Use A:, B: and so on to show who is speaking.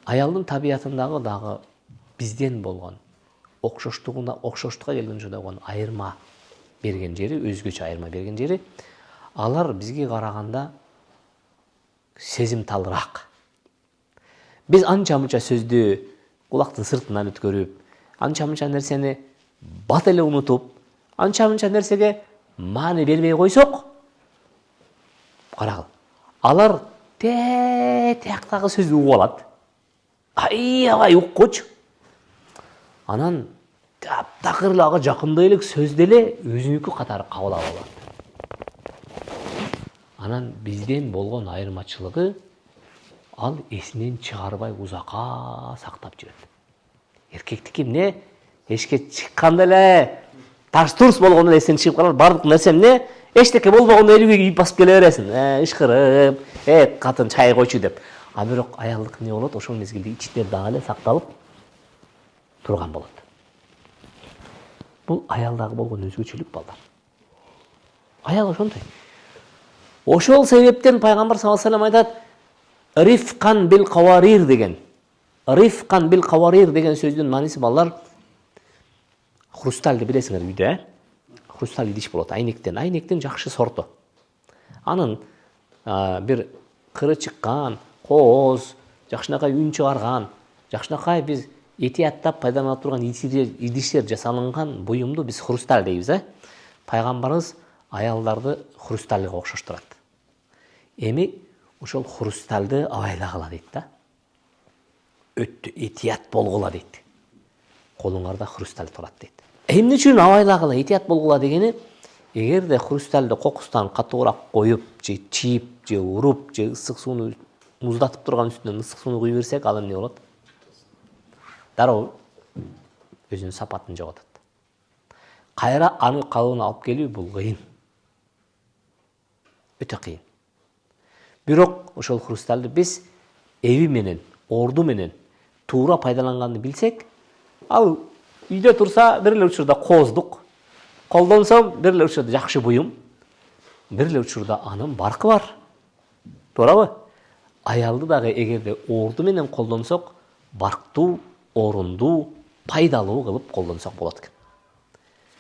A: аялдын табиятындагы дагы бизден болгон окшоштукка келген жолдогон айырма берген жери, өзгөчө айырма берген жери, алар бизге караганда сезимталыраак. Биз анча-мынча сөздү кулактын сыртынан өткөрүп, анча-мынча нерсени бат эле унутуп, анча-мынча нерсеге маани бербей койсок, карагыл. Алар тияктагы сөздү угуп алат. Аябай уккучу. Анан таптакырлагы жакындай элек сөздү эле өзүнүкү катары кабыл алат. Анан бизден болгон айырмачылыгы ал эсинен чыгарбай узакка сактап жүрөт. Эркектики эмне? Эшикке чыкканда эле таш-турс болгондо эсиңен чыгып калат, бардык нерсе эмне? Эчтеке болбогондо элүүгө кийип басып келе бересиң. Ышкырып, катын чай койчу деп. А бирок аялдык эмне болот? Ошол мезгилде ичте дагы эле сакталып турган болот. Бул аялдагы болгон өзгөчөлүк балдар. Аял ошондой. Ошол себептен пайгамбар саллаллаху алейхи ва саллям айтат: "Рифкан бил каварир" деген. Рифкан бил каварир деген сөздүн мааниси балдар, хрустальды билесиңер үйдө, хрусталь идиш болот, айнектен жакшы сорту. Анын бир кыры чыккан, кооз, жакшынакай үн чыгарган, жакшынакай биз этияттап пайдалана турган идиштер жасалынган буюмду биз хрусталь дейбиз, Пайгамбарыбыз аялдарды хрустальга окшоштурат. Эми ошол хрустальды абайлагыла дейт да. Өттү этият болгула дейт. Колуңарда хрусталь турат дейт. Эмне үчүн абайлагыла, этият болгула дегени, эгерде хрустальды кокустан катуураак коюп, же чийип, же уруп, же ысык сууну муздатып турган үстүнөн ысык сууну куй берсек, ал эмне болот? Дароо өзүнүн сапатын жоготот. Кайра аны калыбына алып келүү бул кыйын. Өтө кыйын. Бирок ошол хрустальды биз эви менен, орду менен туура пайдаланганды билсек, ал үйдө турса бир эле учурда кооздук, колдонсом бир эле учурда жакшы буюм, бир эле учурда анын баркы бар. Туурабы? Аялды дагы эгерде орду менен колдонсок, барктуу, орундуу, пайдалуу кылып колдонсок болот экен.